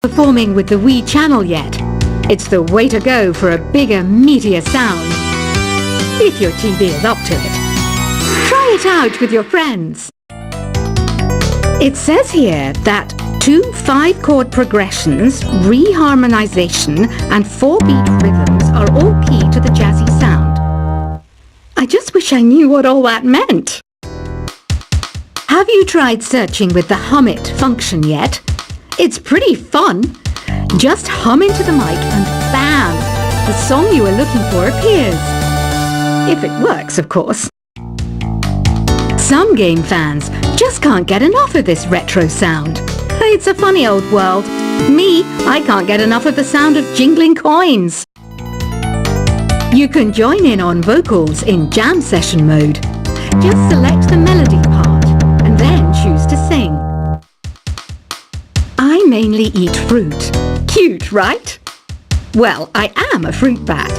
Performing with the Wii channel yet? It's the way to go for a bigger, meatier sound. If your TV is up to it. Try it out with your friends. It says here that 2 5-chord progressions, reharmonization and 4-beat rhythms are all key to the jazzy sound. I just wish I knew what all that meant. Have you tried searching with the Hum It function yet? It's pretty fun. Just hum into the mic and bam! The song you are looking for appears. If it works, of course. Some game fans just can't get enough of this retro sound. It's a funny old world. Me, I can't get enough of the sound of jingling coins. You can join in on vocals in jam session mode. Just select the melody part and then choose to sing. I mainly eat fruit. Cute, right? Well, I am a fruit bat.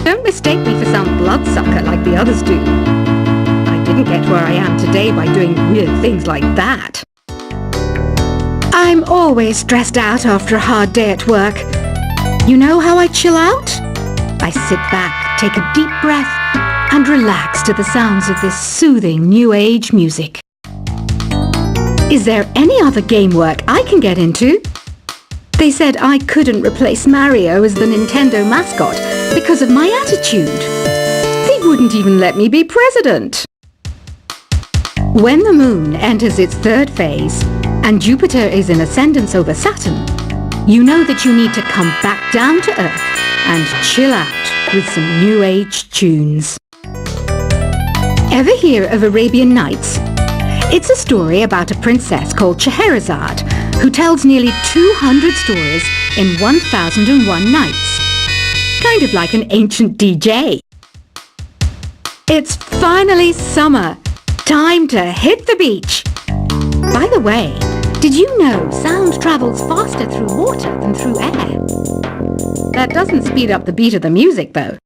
Don't mistake me for some bloodsucker like the others do. I didn't get where I am today by doing weird things like that. I'm always stressed out after a hard day at work. You know how I chill out? I sit back, take a deep breath, and relax to the sounds of this soothing new age music. Is there any other game work I can get into? They said I couldn't replace Mario as the Nintendo mascot because of my attitude. They wouldn't even let me be president. When the moon enters its 3rd phase and Jupiter is in ascendance over Saturn, you know that you need to come back down to Earth and chill out with some new age tunes. Ever hear of Arabian Nights? It's a story about a princess called Scheherazade who tells nearly 200 stories in 1001 nights. Kind of like an ancient DJ. It's finally summer. Time to hit the beach. By the way, did you know sound travels faster through water than through air? That doesn't speed up the beat of the music though.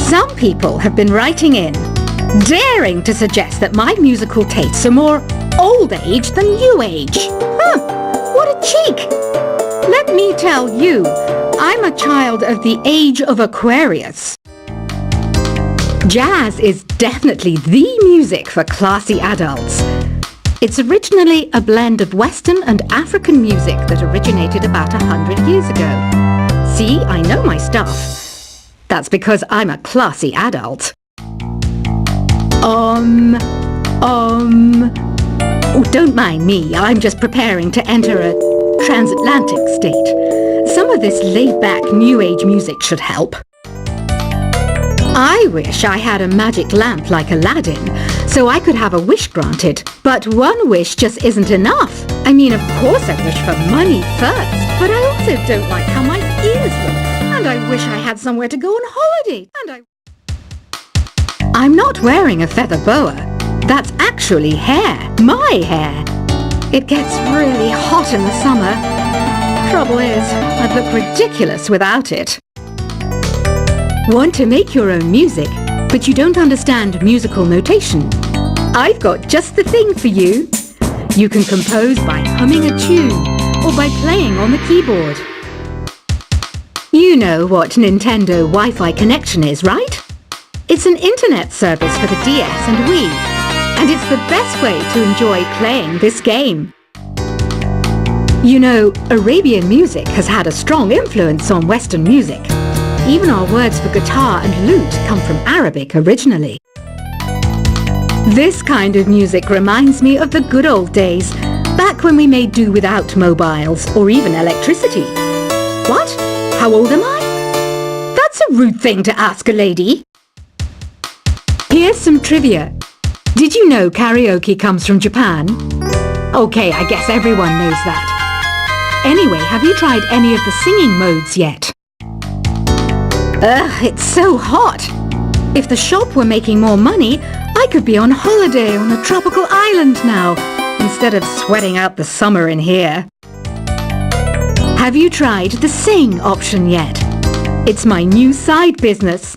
Some people have been writing in, daring to suggest that my musical tastes are more old age than new age. What a cheek! Let me tell you, I'm a child of the age of Aquarius. Jazz is definitely the music for classy adults. It's originally a blend of Western and African music that originated about 100 years ago. See, I know my stuff. That's because I'm a classy adult. Oh, don't mind me. I'm just preparing to enter a transatlantic state. Some of this laid-back new age music should help. I wish I had a magic lamp like Aladdin, so I could have a wish granted. But one wish just isn't enough. I mean, of course I wish for money first, but I also don't like how my ears look. And I wish I had somewhere to go on holiday. I'm not wearing a feather boa. That's actually hair. My hair. It gets really hot in the summer. Trouble is, I'd look ridiculous without it. Want to make your own music, but you don't understand musical notation? I've got just the thing for you. You can compose by humming a tune or by playing on the keyboard. You know what Nintendo Wi-Fi connection is, right? It's an internet service for the DS and Wii, and it's the best way to enjoy playing this game. You know, Arabian music has had a strong influence on Western music. Even our words for guitar and lute come from Arabic originally. This kind of music reminds me of the good old days, back when we made do without mobiles or even electricity. What? How old am I? That's a rude thing to ask a lady. Here's some trivia. Did you know karaoke comes from Japan? Okay, I guess everyone knows that. Anyway, have you tried any of the singing modes yet? Ugh, it's so hot. If the shop were making more money, I could be on holiday on a tropical island now, instead of sweating out the summer in here. Have you tried the sing option yet? It's my new side business.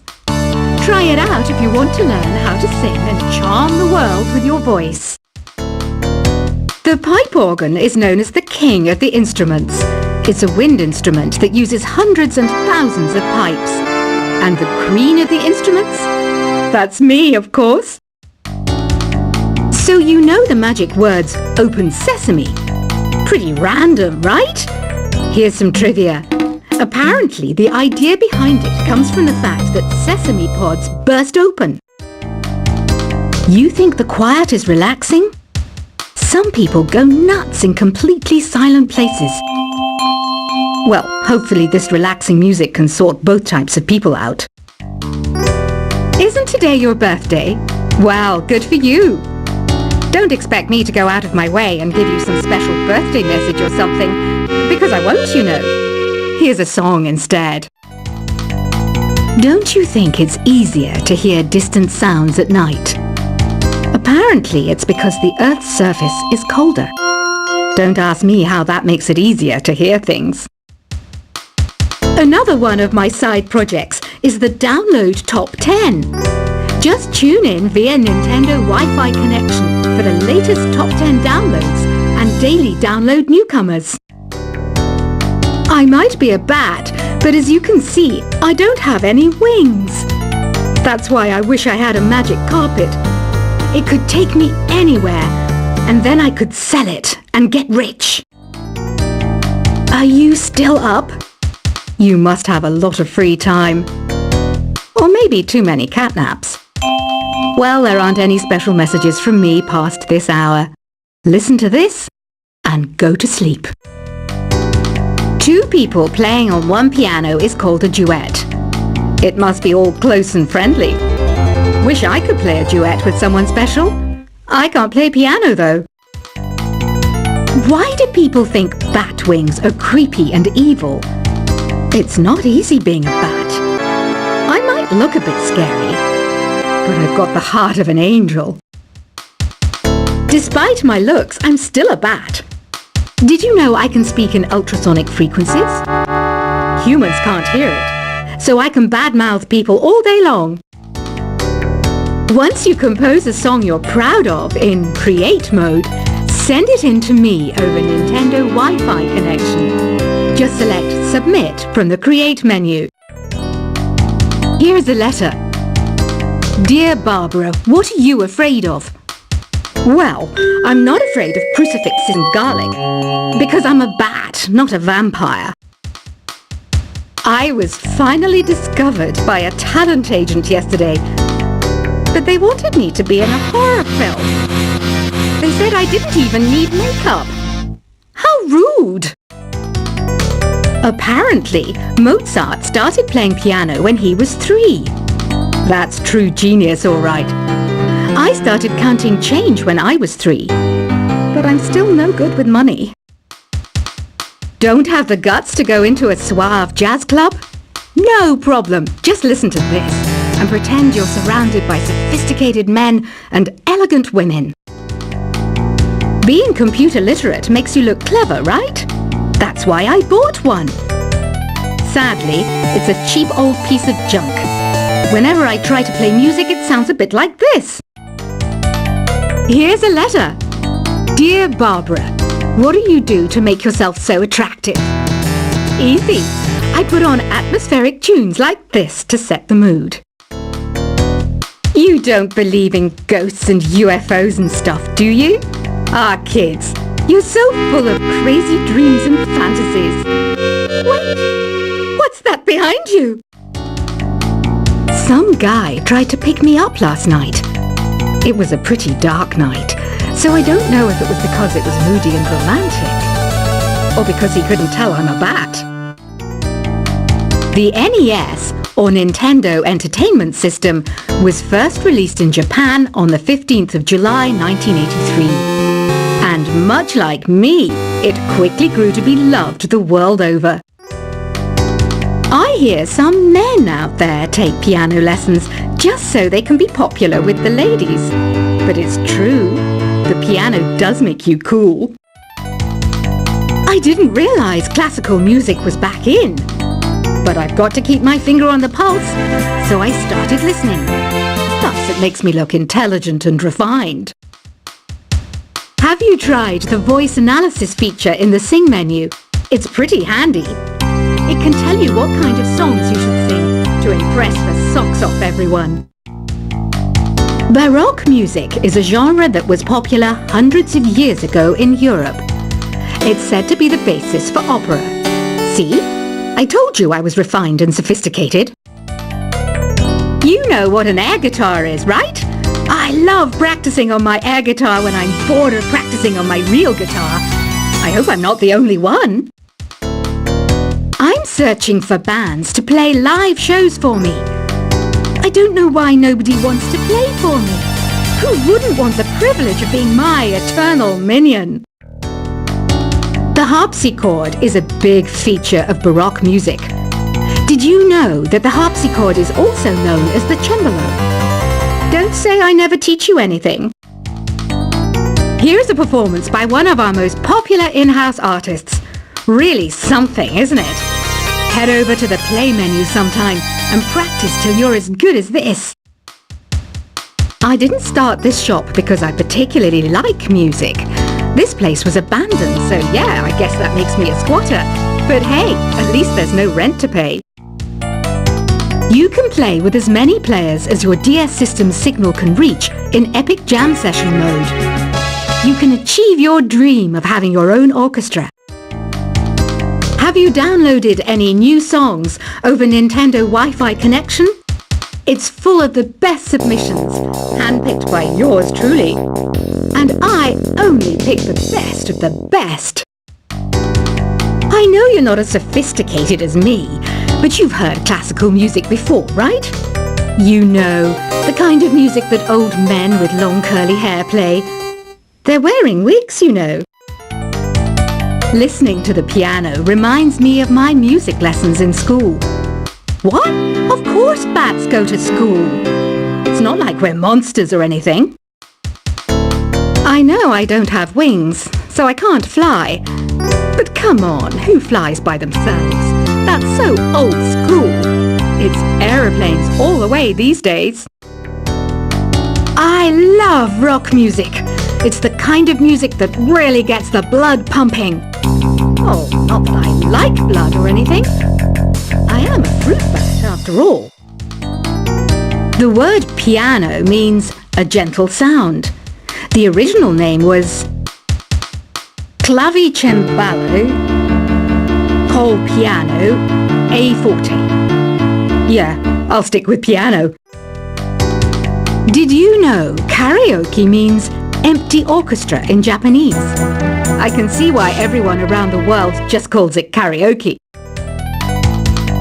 Try it out if you want to learn how to sing and charm the world with your voice. The pipe organ is known as the king of the instruments. It's a wind instrument that uses hundreds and thousands of pipes. And the queen of the instruments? That's me, of course. So you know the magic words "open sesame." Pretty random, right? Here's some trivia. Apparently, the idea behind it comes from the fact that sesame pods burst open. You think the quiet is relaxing? Some people go nuts in completely silent places. Well, hopefully this relaxing music can sort both types of people out. Isn't today your birthday? Well, good for you. Don't expect me to go out of my way and give you some special birthday message or something, because I won't, you know. Here's a song instead. Don't you think it's easier to hear distant sounds at night? Apparently it's because the Earth's surface is colder. Don't ask me how that makes it easier to hear things. Another one of my side projects is the Download Top 10. Just tune in via Nintendo Wi-Fi connection for the latest top 10 downloads and daily download newcomers. I might be a bat, but as you can see, I don't have any wings. That's why I wish I had a magic carpet. It could take me anywhere, and then I could sell it and get rich. Are you still up? You must have a lot of free time. Or maybe too many catnaps. Well, there aren't any special messages from me past this hour. Listen to this and go to sleep. Two people playing on one piano is called a duet. It must be all close and friendly. Wish I could play a duet with someone special. I can't play piano though. Why do people think bat wings are creepy and evil? It's not easy being a bat. I might look a bit scary, but I've got the heart of an angel. Despite my looks, I'm still a bat. Did you know I can speak in ultrasonic frequencies? Humans can't hear it, so I can badmouth people all day long. Once you compose a song you're proud of in Create mode, send it in to me over Nintendo Wi-Fi connection. Just select Submit from the Create menu. Here's a letter. Dear Barbara, what are you afraid of? Well, I'm not afraid of crucifixes and garlic, because I'm a bat, not a vampire. I was finally discovered by a talent agent yesterday, but they wanted me to be in a horror film. They said I didn't even need makeup. How rude! Apparently, Mozart started playing piano when he was 3. That's true genius, all right. I started counting change when I was 3, but I'm still no good with money. Don't have the guts to go into a suave jazz club? No problem. Just listen to this and pretend you're surrounded by sophisticated men and elegant women. Being computer literate makes you look clever, right? That's why I bought one. Sadly, it's a cheap old piece of junk. Whenever I try to play music, it sounds a bit like this. Here's a letter. Dear Barbara, what do you do to make yourself so attractive? Easy. I put on atmospheric tunes like this to set the mood. You don't believe in ghosts and UFOs and stuff, do you? Ah, kids, you're so full of crazy dreams and fantasies. Wait, what's that behind you? Some guy tried to pick me up last night. It was a pretty dark night, so I don't know if it was because it was moody and romantic, or because he couldn't tell I'm a bat. The NES, or Nintendo Entertainment System, was first released in Japan on the 15th of July 1983. And much like me, it quickly grew to be loved the world over. I hear some men out there take piano lessons just so they can be popular with the ladies. But it's true, the piano does make you cool. I didn't realize classical music was back in. But I've got to keep my finger on the pulse, so I started listening. Plus, it makes me look intelligent and refined. Have you tried the voice analysis feature in the Sing menu? It's pretty handy. It can tell you what kind of songs you should sing to impress the socks off everyone. Baroque music is a genre that was popular hundreds of years ago in Europe. It's said to be the basis for opera. See? I told you I was refined and sophisticated. You know what an air guitar is, right? I love practicing on my air guitar when I'm bored of practicing on my real guitar. I hope I'm not the only one. I'm searching for bands to play live shows for me. I don't know why nobody wants to play for me. Who wouldn't want the privilege of being my eternal minion? The harpsichord is a big feature of Baroque music. Did you know that the harpsichord is also known as the cembalo? Don't say I never teach you anything. Here's a performance by one of our most popular in-house artists. Really something, isn't it? Head over to the play menu sometime and practice till you're as good as this. I didn't start this shop because I particularly like music. This place was abandoned, so yeah, I guess that makes me a squatter. But hey, at least there's no rent to pay. You can play with as many players as your DS system's signal can reach in Epic Jam Session mode. You can achieve your dream of having your own orchestra. Have you downloaded any new songs over Nintendo Wi-Fi connection? It's full of the best submissions, handpicked by yours truly. And I only pick the best of the best. I know you're not as sophisticated as me, but you've heard classical music before, right? You know, the kind of music that old men with long curly hair play. They're wearing wigs, you know. Listening to the piano reminds me of my music lessons in school. What? Of course bats go to school. It's not like we're monsters or anything. I know I don't have wings, so I can't fly. But come on, who flies by themselves? That's so old school. It's aeroplanes all the way these days. I love rock music. It's the kind of music that really gets the blood pumping. Oh, not that I like blood or anything. I am a fruit bat after all. The word piano means a gentle sound. The original name was clavicembalo col piano a forte. Yeah, I'll stick with piano. Did you know karaoke means empty orchestra in Japanese? I can see why everyone around the world just calls it karaoke.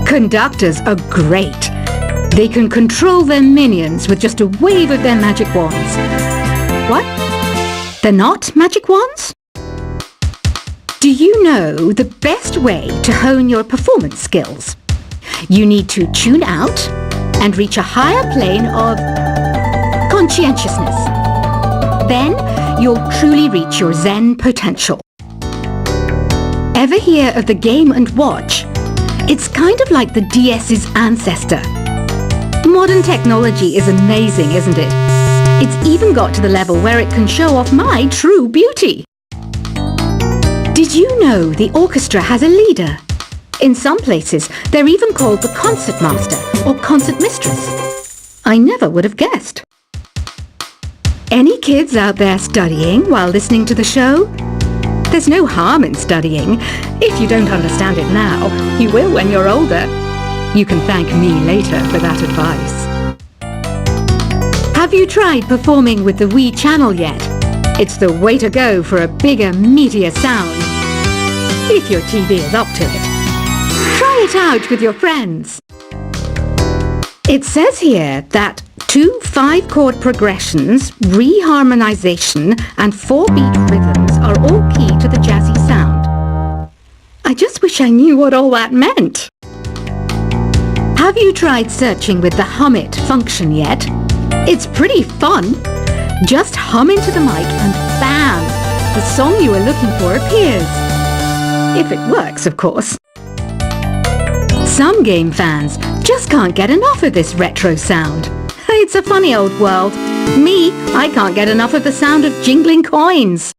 Conductors are great. They can control their minions with just a wave of their magic wands. What? They're not magic wands? Do you know the best way to hone your performance skills? You need to tune out and reach a higher plane of conscientiousness. Then you'll truly reach your Zen potential. Ever hear of the Game & Watch? It's kind of like the DS's ancestor. Modern technology is amazing, isn't it? It's even got to the level where it can show off my true beauty. Did you know the orchestra has a leader? In some places, they're even called the concert master or concert mistress. I never would have guessed. Any kids out there studying while listening to the show? There's no harm in studying. If you don't understand it now, you will when you're older. You can thank me later for that advice. Have you tried performing with the Wii channel yet? It's the way to go for a bigger, meatier sound. If your TV is up to it. Try it out with your friends. It says here that 2 5-chord progressions, reharmonization, and 4-beat rhythms are all key to the jazzy sound. I just wish I knew what all that meant. Have you tried searching with the Hum It function yet? It's pretty fun. Just hum into the mic and bam! The song you are looking for appears. If it works, of course. Some game fans just can't get enough of this retro sound. It's a funny old world. Me, I can't get enough of the sound of jingling coins.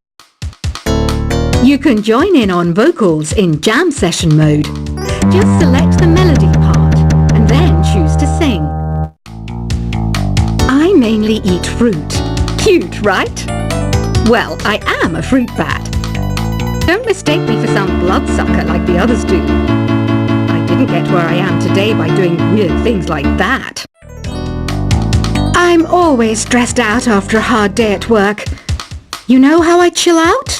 You can join in on vocals in jam session mode. Just select the melody part and then choose to sing. I mainly eat fruit. Cute, right? Well, I am a fruit bat. Don't mistake me for some bloodsucker like the others do. I didn't get where I am today by doing weird things like that. I'm always stressed out after a hard day at work. You know how I chill out?